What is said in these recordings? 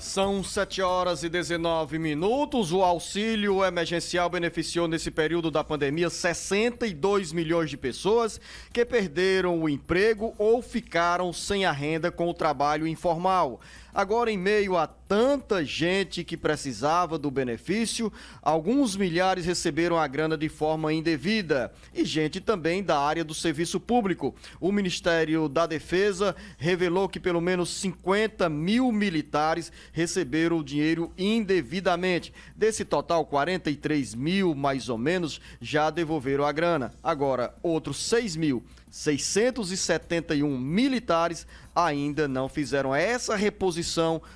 São 7h19. O auxílio emergencial beneficiou nesse período da pandemia 62 milhões de pessoas que perderam o emprego ou ficaram sem a renda com o trabalho informal. Agora, em meio a tanta gente que precisava do benefício, alguns milhares receberam a grana de forma indevida e gente também da área do serviço público. O Ministério da Defesa revelou que pelo menos 50 mil militares receberam o dinheiro indevidamente. Desse total, 43 mil, mais ou menos, já devolveram a grana. Agora, outros 6.671 militares ainda não fizeram essa reposição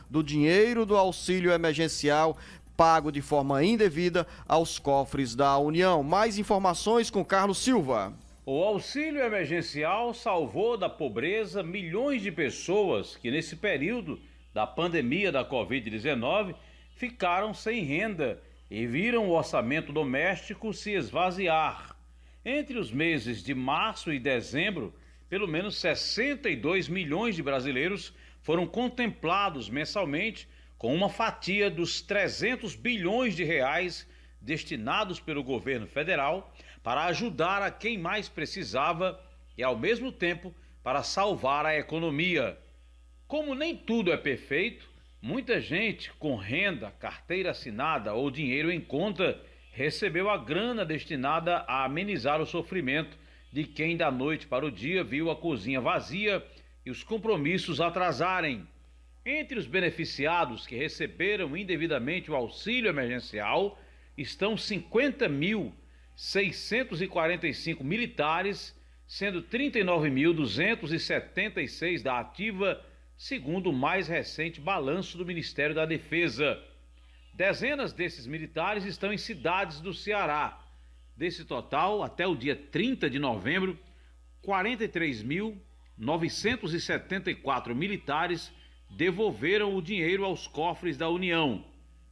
do dinheiro do auxílio emergencial pago de forma indevida aos cofres da União. Mais informações com Carlos Silva. O auxílio emergencial salvou da pobreza milhões de pessoas que nesse período da pandemia da Covid-19 ficaram sem renda e viram o orçamento doméstico se esvaziar. Entre os meses de março e dezembro, pelo menos 62 milhões de brasileiros foram contemplados mensalmente com uma fatia dos 300 bilhões de reais destinados pelo governo federal para ajudar a quem mais precisava e, ao mesmo tempo, para salvar a economia. Como nem tudo é perfeito, muita gente com renda, carteira assinada ou dinheiro em conta recebeu a grana destinada a amenizar o sofrimento de quem da noite para o dia viu a cozinha vazia e os compromissos atrasarem. Entre os beneficiados que receberam indevidamente o auxílio emergencial estão 50.645 militares, sendo 39.276 da ativa, segundo o mais recente balanço do Ministério da Defesa. Dezenas desses militares estão em cidades do Ceará. Desse total, até o dia 30 de novembro, 43.974 militares devolveram o dinheiro aos cofres da União.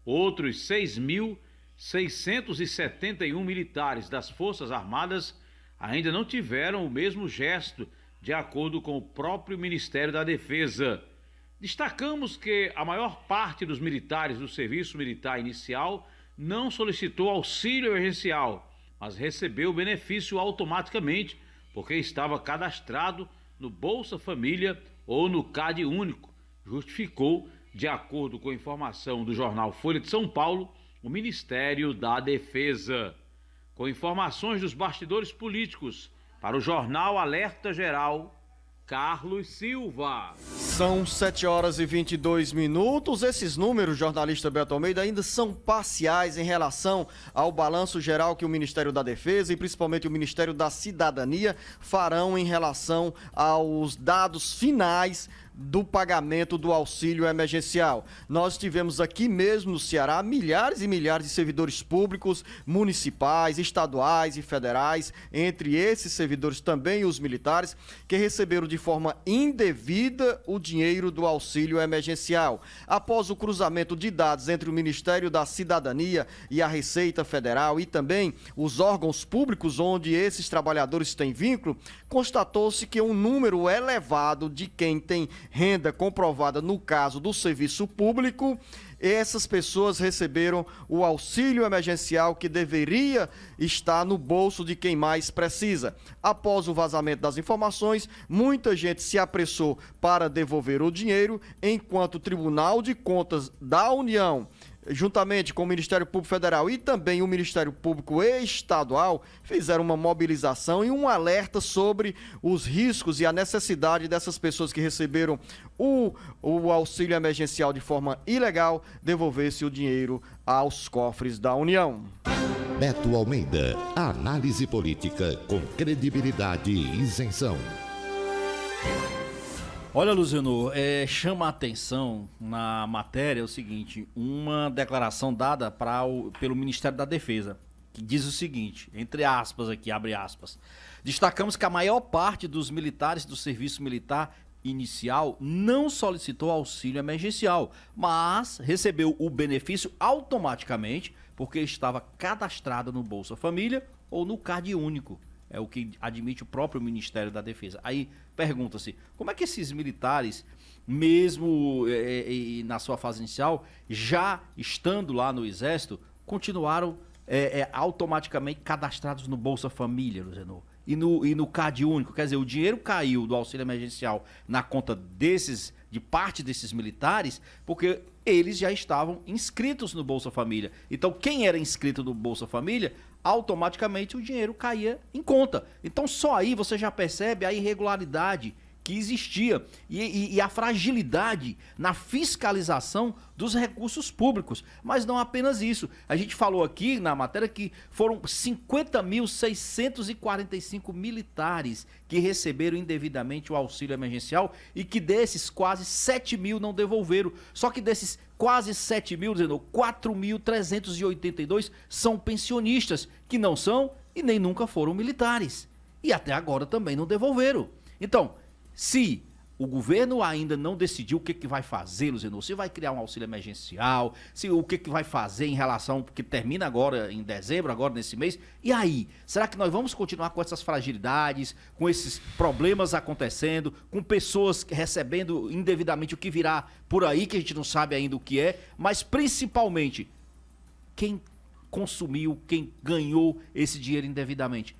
Outros 6.671 militares das Forças Armadas ainda não tiveram o mesmo gesto, de acordo com o próprio Ministério da Defesa. Destacamos que a maior parte dos militares do Serviço Militar Inicial não solicitou auxílio emergencial, mas recebeu o benefício automaticamente porque estava cadastrado no Bolsa Família ou no CAD Único, justificou, de acordo com informação do jornal Folha de São Paulo, o Ministério da Defesa. Com informações dos bastidores políticos, para o jornal Alerta Geral, Carlos Silva. São 7h22. Esses números, jornalista Beto Almeida, ainda são parciais em relação ao balanço geral que o Ministério da Defesa e principalmente o Ministério da Cidadania farão em relação aos dados finais do pagamento do auxílio emergencial. Nós tivemos aqui mesmo no Ceará milhares e milhares de servidores públicos, municipais, estaduais e federais, entre esses servidores também os militares, que receberam de forma indevida o dinheiro do auxílio emergencial. Após o cruzamento de dados entre o Ministério da Cidadania e a Receita Federal e também os órgãos públicos onde esses trabalhadores têm vínculo, constatou-se que um número elevado de quem tem renda comprovada no caso do serviço público, essas pessoas receberam o auxílio emergencial que deveria estar no bolso de quem mais precisa. Após o vazamento das informações, muita gente se apressou para devolver o dinheiro, enquanto o Tribunal de Contas da União, juntamente com o Ministério Público Federal e também o Ministério Público Estadual, fizeram uma mobilização e um alerta sobre os riscos e a necessidade dessas pessoas que receberam o auxílio emergencial de forma ilegal devolver-se o dinheiro aos cofres da União. Beto Almeida, análise política com credibilidade e isenção. Olha, Luziano, chama a atenção na matéria o seguinte, uma declaração dada pelo Ministério da Defesa, que diz o seguinte, entre aspas aqui, abre aspas, destacamos que a maior parte dos militares do Serviço Militar Inicial não solicitou auxílio emergencial, mas recebeu o benefício automaticamente porque estava cadastrado no Bolsa Família ou no CAD Único. É o que admite o próprio Ministério da Defesa. Aí pergunta-se, como é que esses militares, mesmo na sua fase inicial, já estando lá no Exército, continuaram automaticamente cadastrados no Bolsa Família, Luzenor? E no CAD único, quer dizer, o dinheiro caiu do auxílio emergencial na conta de parte desses militares, porque eles já estavam inscritos no Bolsa Família. Então, quem era inscrito no Bolsa Família, automaticamente o dinheiro caía em conta. Então, só aí você já percebe a irregularidade que existia e a fragilidade na fiscalização dos recursos públicos. Mas não apenas isso. A gente falou aqui na matéria que foram 50.645 militares que receberam indevidamente o auxílio emergencial e que desses quase 7 mil não devolveram. Só que desses quase 7 mil, 4.382 são pensionistas que não são e nem nunca foram militares. E até agora também não devolveram. Então, se o governo ainda não decidiu o que vai fazer, Luzenor, se vai criar um auxílio emergencial, se o que vai fazer em relação, porque termina agora em dezembro, agora nesse mês, e aí? Será que nós vamos continuar com essas fragilidades, com esses problemas acontecendo, com pessoas recebendo indevidamente o que virá por aí, que a gente não sabe ainda o que é, mas principalmente, quem consumiu, quem ganhou esse dinheiro indevidamente?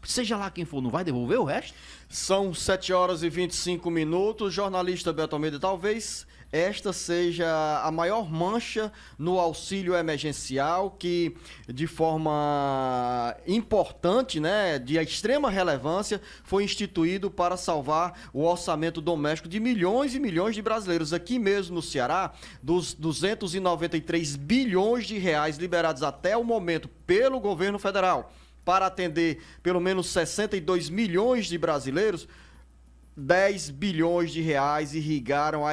Seja lá quem for, não vai devolver o resto? São 7 horas e 25 minutos. Jornalista Beto Almeida, talvez esta seja a maior mancha no auxílio emergencial que, de forma importante, né, de extrema relevância, foi instituído para salvar o orçamento doméstico de milhões e milhões de brasileiros. Aqui mesmo no Ceará, dos 293 bilhões de reais liberados até o momento pelo governo federal, para atender pelo menos 62 milhões de brasileiros, 10 bilhões de reais irrigaram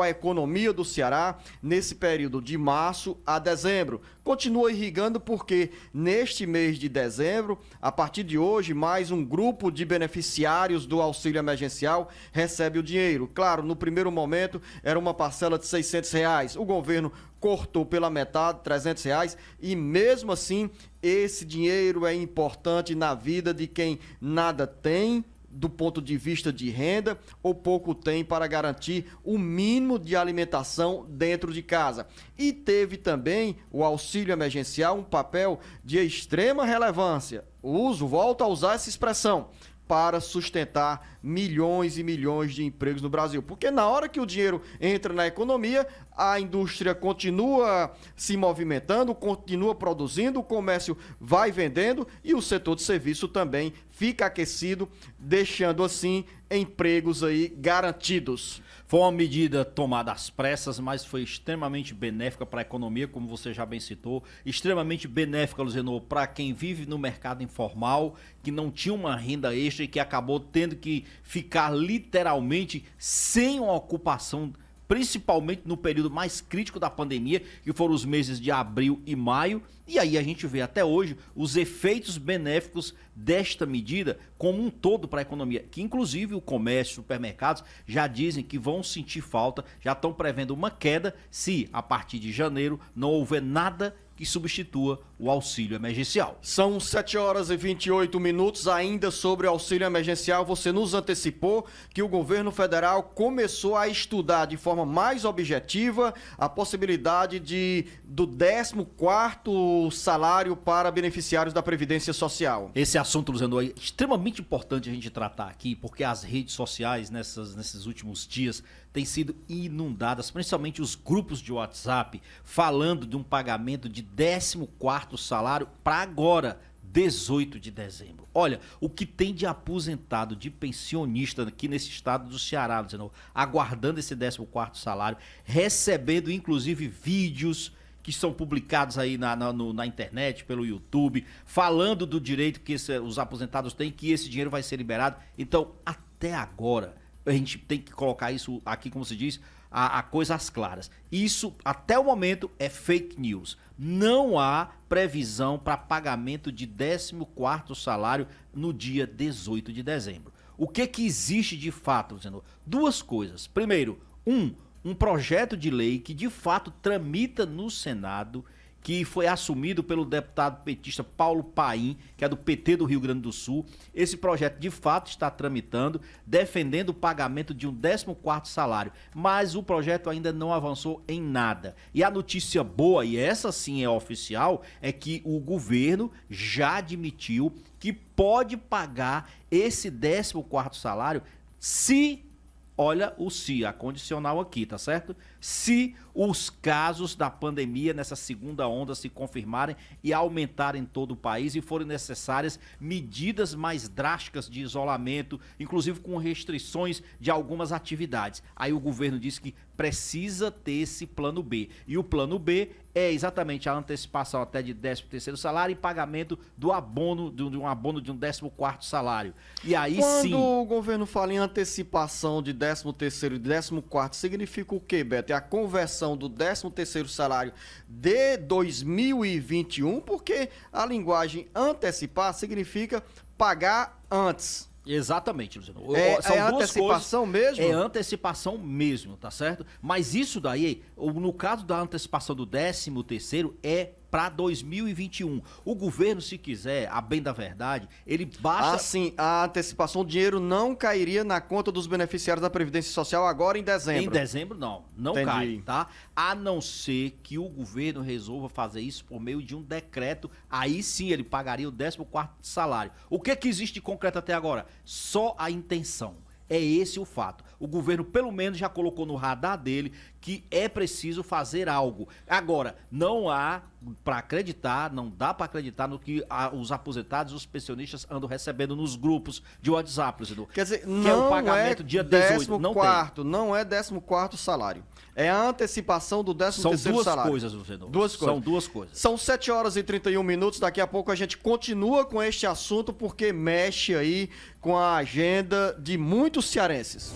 a economia do Ceará nesse período de março a dezembro. Continua irrigando porque neste mês de dezembro, a partir de hoje, mais um grupo de beneficiários do auxílio emergencial recebe o dinheiro. Claro, no primeiro momento era uma parcela de R$600. O governo cortou pela metade, R$300, e mesmo assim esse dinheiro é importante na vida de quem nada tem do ponto de vista de renda ou pouco tem para garantir o mínimo de alimentação dentro de casa. E teve também o auxílio emergencial um papel de extrema relevância. Volto a usar essa expressão, para sustentar milhões e milhões de empregos no Brasil. Porque na hora que o dinheiro entra na economia, a indústria continua se movimentando, continua produzindo, o comércio vai vendendo e o setor de serviço também fica aquecido, deixando assim empregos aí garantidos. Foi uma medida tomada às pressas, mas foi extremamente benéfica para a economia, como você já bem citou, extremamente benéfica, Luzenor, para quem vive no mercado informal, que não tinha uma renda extra e que acabou tendo que ficar literalmente sem uma ocupação, principalmente no período mais crítico da pandemia, que foram os meses de abril e maio. E aí a gente vê até hoje os efeitos benéficos desta medida como um todo para a economia, que inclusive o comércio, supermercados já dizem que vão sentir falta, já estão prevendo uma queda se a partir de janeiro não houver nada que substitua o auxílio emergencial. São 7 horas e 28 minutos. Ainda sobre o auxílio emergencial, você nos antecipou que o governo federal começou a estudar de forma mais objetiva a possibilidade do 14º salário para beneficiários da Previdência Social. Esse assunto, Luziano, é extremamente importante a gente tratar aqui, porque as redes sociais nesses últimos dias têm sido inundadas, principalmente os grupos de WhatsApp, falando de um pagamento de 14º salário para agora, 18 de dezembro. Olha, o que tem de aposentado, de pensionista aqui nesse estado do Ceará, Luziano, aguardando esse 14º salário, recebendo inclusive vídeos que são publicados aí na internet, pelo YouTube, falando do direito que os aposentados têm, que esse dinheiro vai ser liberado. Então, até agora, a gente tem que colocar isso aqui, como se diz, a coisas claras. Isso, até o momento, é fake news. Não há previsão para pagamento de 14º salário no dia 18 de dezembro. O que existe de fato, Luciano? Duas coisas. Primeiro, um projeto de lei que de fato tramita no Senado que foi assumido pelo deputado petista Paulo Paim, que é do PT do Rio Grande do Sul. Esse projeto de fato está tramitando, defendendo o pagamento de um 14º salário, mas o projeto ainda não avançou em nada. E a notícia boa, e essa sim é oficial, é que o governo já admitiu que pode pagar esse 14º salário se, olha o se, a condicional aqui, tá certo? Se os casos da pandemia nessa segunda onda se confirmarem e aumentarem em todo o país e forem necessárias medidas mais drásticas de isolamento, inclusive com restrições de algumas atividades. Aí o governo diz que precisa ter esse plano B. E o plano B é exatamente a antecipação até de 13º salário e pagamento do abono, de um abono de um 14º salário. E aí sim... Quando o governo fala em antecipação de 13º e 14º, significa o quê, Beto? É a conversão do 13º salário de 2021, porque a linguagem antecipar significa pagar antes. Exatamente, Luciano. São duas antecipação coisas, mesmo? É antecipação mesmo, tá certo? Mas isso daí, no caso da antecipação do 13º, é para 2021. O governo, se quiser, a bem da verdade, ele baixa... Assim, a antecipação, o dinheiro não cairia na conta dos beneficiários da Previdência Social agora em dezembro. Em dezembro, não. Não Entendi. cai, tá? A não ser que o governo resolva fazer isso por meio de um decreto, aí sim ele pagaria o 14º salário. O que existe de concreto até agora? Só a intenção. É esse o fato. O governo, pelo menos, já colocou no radar dele que é preciso fazer algo. Agora, não há para acreditar, não dá para acreditar no que os aposentados, os pensionistas andam recebendo nos grupos de WhatsApp, presidente. Quer dizer, que não é o pagamento dia 18, não tem. Não é 14º salário. É a antecipação do 13º salário. São duas coisas, Luciano. Duas coisas. São duas coisas. São 7 horas e 31 minutos. Daqui a pouco a gente continua com este assunto porque mexe aí com a agenda de muitos cearenses.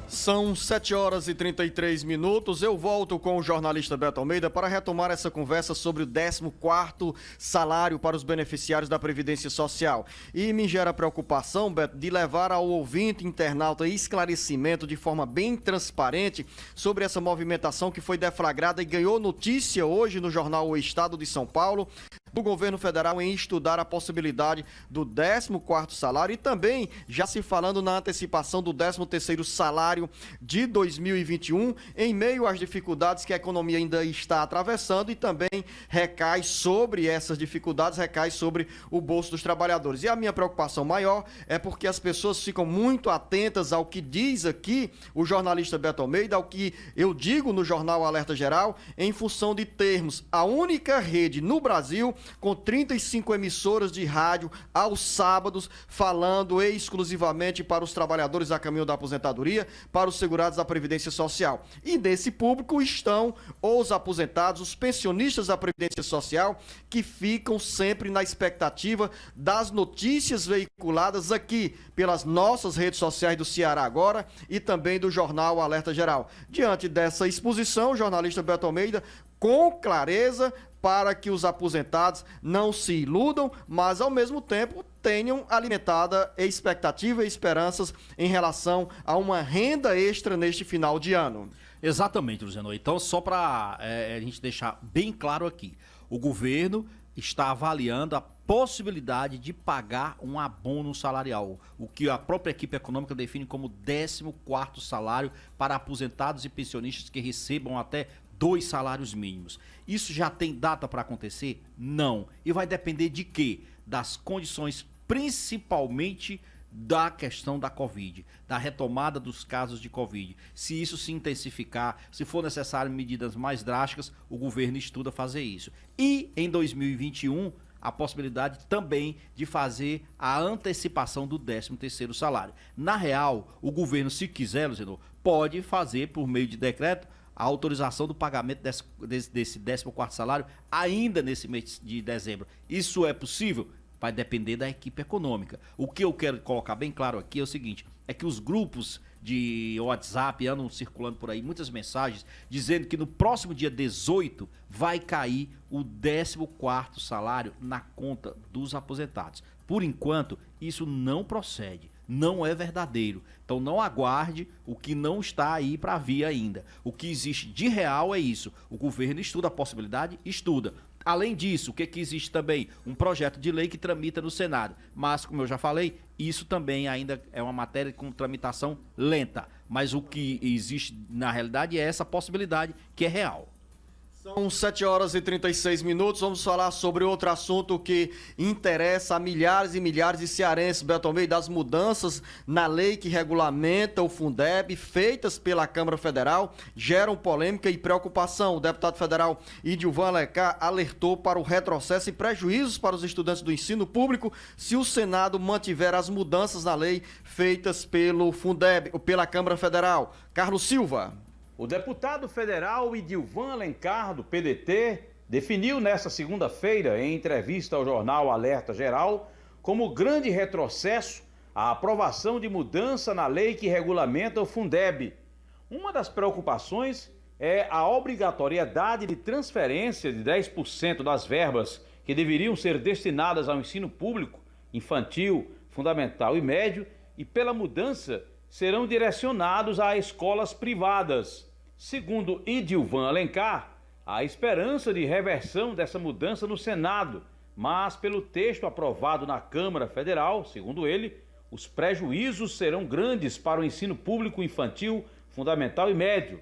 São 7 horas e 33 minutos. Eu volto com o jornalista Beto Almeida para retomar essa conversa sobre o 14º salário para os beneficiários da Previdência Social. E me gera preocupação, Beto, de levar ao ouvinte internauta esclarecimento de forma bem transparente sobre essa movimentação que foi deflagrada e ganhou notícia hoje no jornal O Estado de São Paulo, do governo federal em estudar a possibilidade do 14º salário e também já se falando na antecipação do 13º salário de 2021 em meio às dificuldades que a economia ainda está atravessando e também recai sobre essas dificuldades, recai sobre o bolso dos trabalhadores. E a minha preocupação maior é porque as pessoas ficam muito atentas ao que diz aqui o jornalista Beto Almeida, ao que eu digo no jornal Alerta Geral, em função de termos a única rede no Brasil com 35 emissoras de rádio aos sábados, falando exclusivamente para os trabalhadores a caminho da aposentadoria, para os segurados da Previdência Social. E nesse público estão os aposentados, os pensionistas da Previdência Social, que ficam sempre na expectativa das notícias veiculadas aqui pelas nossas redes sociais do Ceará Agora e também do jornal Alerta Geral. Diante dessa exposição, o jornalista Beto Almeida, com clareza, para que os aposentados não se iludam, mas ao mesmo tempo tenham alimentada expectativa e esperanças em relação a uma renda extra neste final de ano. Exatamente, Luciano. Então, só para a gente deixar bem claro aqui, o governo está avaliando a possibilidade de pagar um abono salarial, o que a própria equipe econômica define como 14º salário para aposentados e pensionistas que recebam até 2 salários mínimos. Isso já tem data para acontecer? Não. E vai depender de quê? Das condições, principalmente da questão da Covid, da retomada dos casos de Covid. Se isso se intensificar, se for necessário medidas mais drásticas, o governo estuda fazer isso. E em 2021, a possibilidade também de fazer a antecipação do 13º salário. Na real, o governo, se quiser, Luciano, pode fazer por meio de decreto a autorização do pagamento desse 14º salário ainda nesse mês de dezembro. Isso é possível? Vai depender da equipe econômica. O que eu quero colocar bem claro aqui é o seguinte, é que os grupos de WhatsApp andam circulando por aí muitas mensagens dizendo que no próximo dia 18 vai cair o 14º salário na conta dos aposentados. Por enquanto, isso não procede. não é verdadeiro. Então não aguarde o que não está aí para vir ainda. O que existe de real é isso. O governo estuda a possibilidade? Estuda. Além disso, o que existe também? Um projeto de lei que tramita no Senado. Mas, como eu já falei, isso também ainda é uma matéria com tramitação lenta. Mas o que existe na realidade é essa possibilidade que é real. São 7 horas e 36 minutos. Vamos falar sobre outro assunto que interessa a milhares e milhares de cearenses, Beto Almeida, das mudanças na lei que regulamenta o Fundeb, feitas pela Câmara Federal, geram polêmica e preocupação. O deputado federal Idilvan Alencar alertou para o retrocesso e prejuízos para os estudantes do ensino público se o Senado mantiver as mudanças na lei feitas pelo Fundeb, ou pela Câmara Federal. Carlos Silva. O deputado federal Idilvan Alencar, do PDT, definiu nesta segunda-feira, em entrevista ao jornal Alerta Geral, como grande retrocesso a aprovação de mudança na lei que regulamenta o Fundeb. Uma das preocupações é a obrigatoriedade de transferência de 10% das verbas que deveriam ser destinadas ao ensino público, infantil, fundamental e médio, e pela mudança serão direcionados a escolas privadas. Segundo Idilvan Alencar, há esperança de reversão dessa mudança no Senado, mas pelo texto aprovado na Câmara Federal, segundo ele, os prejuízos serão grandes para o ensino público infantil, fundamental e médio.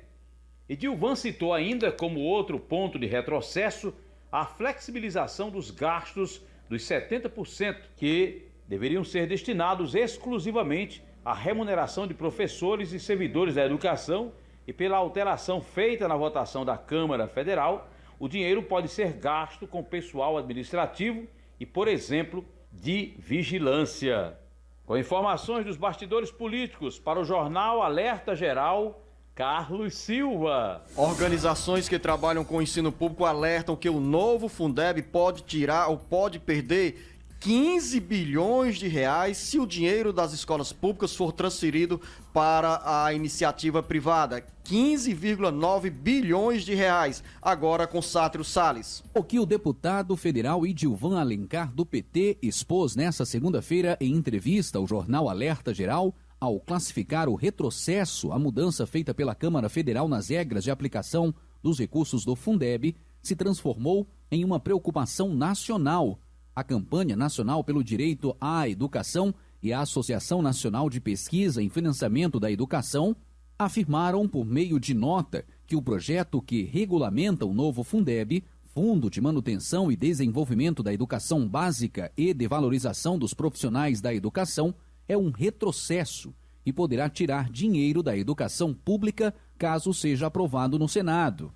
Idilvan citou ainda como outro ponto de retrocesso a flexibilização dos gastos dos 70% que deveriam ser destinados exclusivamente à remuneração de professores e servidores da educação, e pela alteração feita na votação da Câmara Federal, o dinheiro pode ser gasto com pessoal administrativo e, por exemplo, de vigilância. Com informações dos bastidores políticos para o jornal Alerta Geral, Carlos Silva. Organizações que trabalham com o ensino público alertam que o novo Fundeb pode tirar ou pode perder 15 bilhões de reais se o dinheiro das escolas públicas for transferido para a iniciativa privada. 15,9 bilhões de reais, agora com Sátiro Salles. O que o deputado federal Idilvan Alencar, do PT, expôs nesta segunda-feira em entrevista ao jornal Alerta Geral, ao classificar o retrocesso à mudança feita pela Câmara Federal nas regras de aplicação dos recursos do Fundeb, se transformou em uma preocupação nacional. A Campanha Nacional pelo Direito à Educação e a Associação Nacional de Pesquisa em Financiamento da Educação afirmaram por meio de nota que o projeto que regulamenta o novo Fundeb, Fundo de Manutenção e Desenvolvimento da Educação Básica e de Valorização dos Profissionais da Educação, é um retrocesso e poderá tirar dinheiro da educação pública caso seja aprovado no Senado.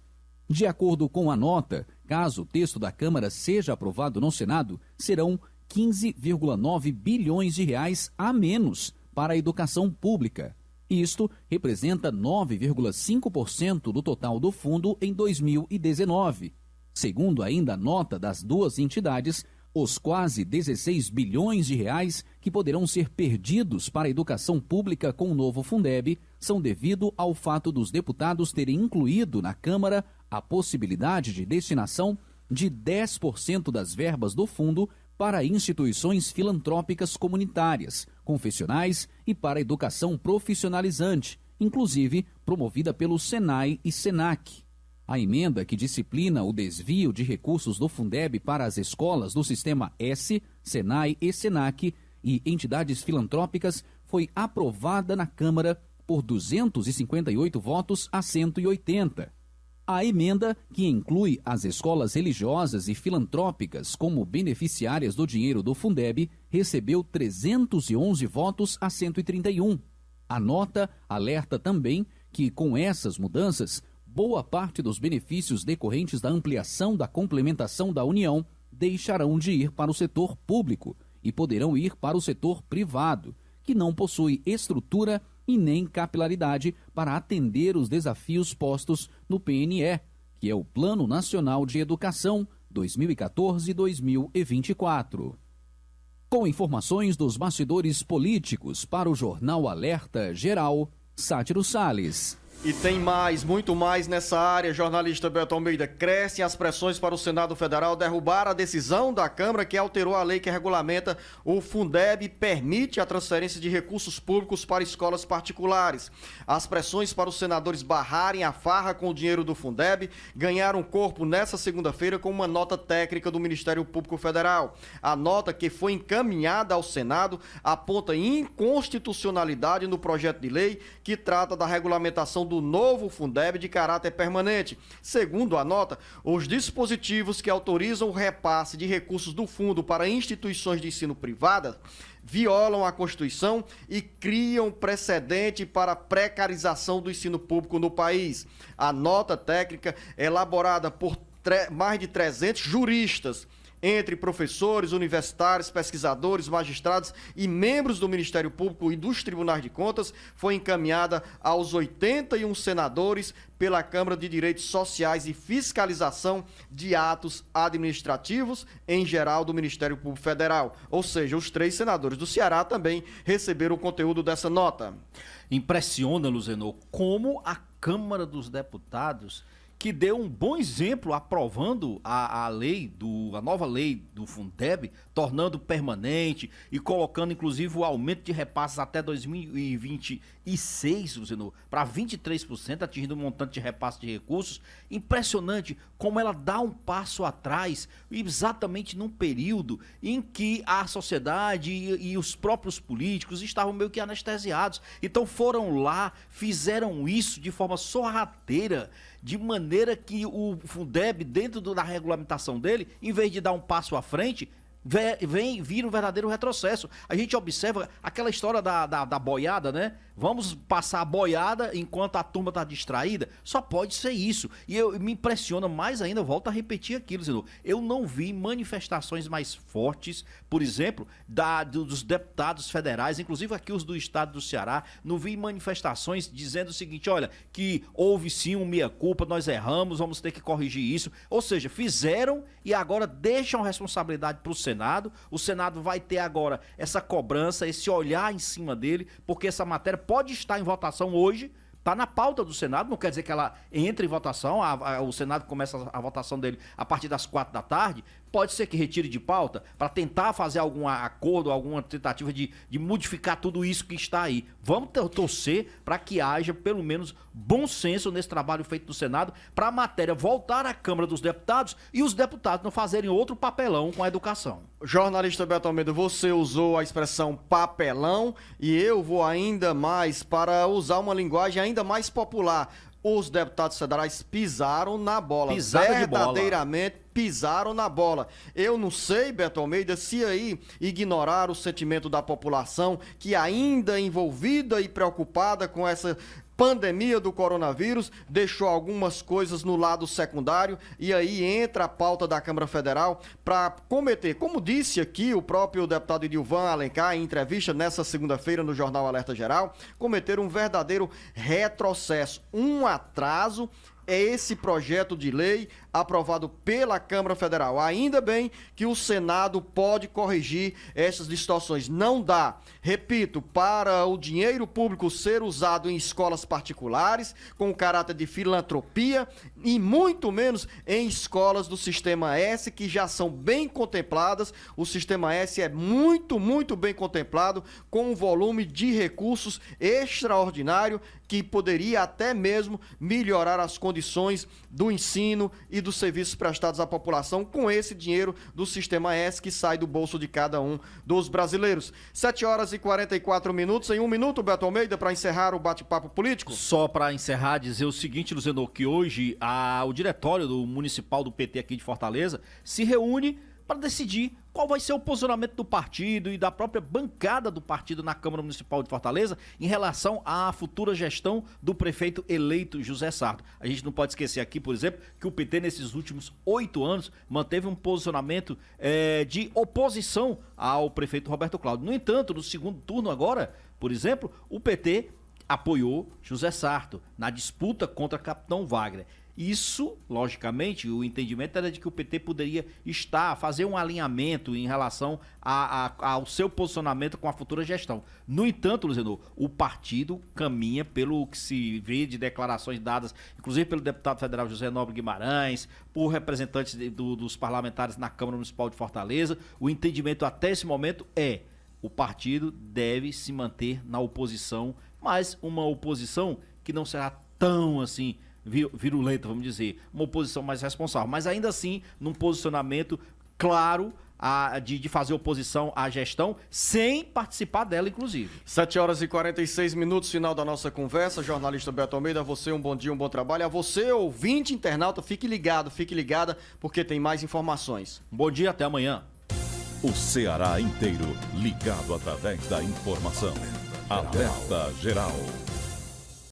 De acordo com a nota, caso o texto da Câmara seja aprovado no Senado, serão 15,9 bilhões de reais a menos para a educação pública. Isto representa 9,5% do total do fundo em 2019. Segundo ainda a nota das duas entidades, os quase 16 bilhões de reais que poderão ser perdidos para a educação pública com o novo Fundeb são devido ao fato dos deputados terem incluído na Câmara a possibilidade de destinação de 10% das verbas do fundo para instituições filantrópicas comunitárias, confessionais e para a educação profissionalizante, inclusive promovida pelo Senai e Senac. A emenda que disciplina o desvio de recursos do Fundeb para as escolas do Sistema S, Senai e Senac e entidades filantrópicas foi aprovada na Câmara por 258 votos a 180. A emenda, que inclui as escolas religiosas e filantrópicas como beneficiárias do dinheiro do Fundeb, recebeu 311 votos a 131. A nota alerta também que, com essas mudanças, boa parte dos benefícios decorrentes da ampliação da complementação da União deixarão de ir para o setor público e poderão ir para o setor privado, que não possui estrutura e nem capilaridade para atender os desafios postos no PNE, que é o Plano Nacional de Educação 2014-2024. Com informações dos bastidores políticos para o Jornal Alerta Geral, Sátiro Salles. E tem mais, muito mais nessa área, jornalista Beto Almeida. Crescem as pressões para o Senado Federal derrubar a decisão da Câmara que alterou a lei que regulamenta o Fundeb e permite a transferência de recursos públicos para escolas particulares. As pressões para os senadores barrarem a farra com o dinheiro do Fundeb ganharam corpo nesta segunda-feira com uma nota técnica do Ministério Público Federal. A nota, que foi encaminhada ao Senado, aponta inconstitucionalidade no projeto de lei que trata da regulamentação do novo Fundeb de caráter permanente. Segundo a nota, os dispositivos que autorizam o repasse de recursos do fundo para instituições de ensino privadas violam a Constituição e criam precedente para a precarização do ensino público no país. A nota técnica, elaborada por mais de 300 juristas, entre professores, universitários, pesquisadores, magistrados e membros do Ministério Público e dos Tribunais de Contas, foi encaminhada aos 81 senadores pela Câmara de Direitos Sociais e Fiscalização de Atos Administrativos, em geral, do Ministério Público Federal. Ou seja, os 3 senadores do Ceará também receberam o conteúdo dessa nota. Impressiona, Luzenor, como a Câmara dos Deputados, que deu um bom exemplo aprovando a nova lei do Fundeb, tornando permanente e colocando inclusive o aumento de repasses até 2026, Luzenor, para 23%, atingindo um montante de repasse de recursos. Impressionante como ela dá um passo atrás, exatamente num período em que a sociedade e os próprios políticos estavam meio que anestesiados. Então foram lá, fizeram isso de forma sorrateira, de maneira que o Fundeb, dentro da regulamentação dele, em vez de dar um passo à frente, vira um verdadeiro retrocesso. A gente observa aquela história da boiada, né? Vamos passar a boiada enquanto a turma está distraída? Só pode ser isso. E me impressiona mais ainda, eu volto a repetir aquilo, senhor. Eu não vi manifestações mais fortes, por exemplo, dos deputados federais, inclusive aqui os do estado do Ceará. Não vi manifestações dizendo o seguinte: olha, que houve sim um meia-culpa, nós erramos, vamos ter que corrigir isso. Ou seja, fizeram e agora deixam a responsabilidade para o Senado. O Senado vai ter agora essa cobrança, esse olhar em cima dele, porque essa matéria pode estar em votação hoje, está na pauta do Senado, não quer dizer que ela entre em votação, o Senado começa a votação dele a partir das 4 da tarde, pode ser que retire de pauta para tentar fazer algum acordo, alguma tentativa de modificar tudo isso que está aí. Vamos torcer para que haja pelo menos bom senso nesse trabalho feito no Senado, para a matéria voltar à Câmara dos Deputados e os deputados não fazerem outro papelão com a educação. Jornalista Beto Almeida, você usou a expressão papelão e eu vou ainda mais para usar uma linguagem ainda mais popular. Os deputados federais pisaram na bola. Verdadeiramente pisaram na bola. Eu não sei, Beto Almeida, se aí ignorar o sentimento da população que ainda envolvida e preocupada com essa pandemia do coronavírus, deixou algumas coisas no lado secundário e aí entra a pauta da Câmara Federal para cometer, como disse aqui o próprio deputado Edilvan Alencar em entrevista nessa segunda-feira no Jornal Alerta Geral, cometer um verdadeiro retrocesso, um atraso. É esse projeto de lei aprovado pela Câmara Federal. Ainda bem que o Senado pode corrigir essas distorções. Não dá, repito, para o dinheiro público ser usado em escolas particulares, com caráter de filantropia, e muito menos em escolas do Sistema S, que já são bem contempladas. O Sistema S é muito, muito bem contemplado, com um volume de recursos extraordinário, que poderia até mesmo melhorar as condições do ensino e dos serviços prestados à população com esse dinheiro do Sistema S que sai do bolso de cada um dos brasileiros. 7h44, em 1 minuto, Beto Almeida, para encerrar o bate-papo político. Só para encerrar, dizer o seguinte, Luzenor, que hoje o diretório do municipal do PT aqui de Fortaleza se reúne para decidir qual vai ser o posicionamento do partido e da própria bancada do partido na Câmara Municipal de Fortaleza em relação à futura gestão do prefeito eleito José Sarto. A gente não pode esquecer aqui, por exemplo, que o PT nesses últimos 8 anos manteve um posicionamento de oposição ao prefeito Roberto Cláudio. No entanto, no segundo turno agora, por exemplo, o PT apoiou José Sarto na disputa contra Capitão Wagner. Isso, logicamente, o entendimento era de que o PT poderia fazer um alinhamento em relação ao seu posicionamento com a futura gestão. No entanto, Luciano, o partido caminha pelo que se vê de declarações dadas, inclusive pelo deputado federal José Nobre Guimarães, por representantes dos parlamentares na Câmara Municipal de Fortaleza. O entendimento até esse momento o partido deve se manter na oposição, mas uma oposição que não será tão assim virulenta, vamos dizer, uma oposição mais responsável, mas ainda assim num posicionamento claro de fazer oposição à gestão sem participar dela, inclusive. 7h46, final da nossa conversa. Jornalista Beto Almeida, a você um bom dia, um bom trabalho. A você, ouvinte, internauta, fique ligada, porque tem mais informações. Bom dia, até amanhã. O Ceará inteiro ligado através da informação. Alerta Geral.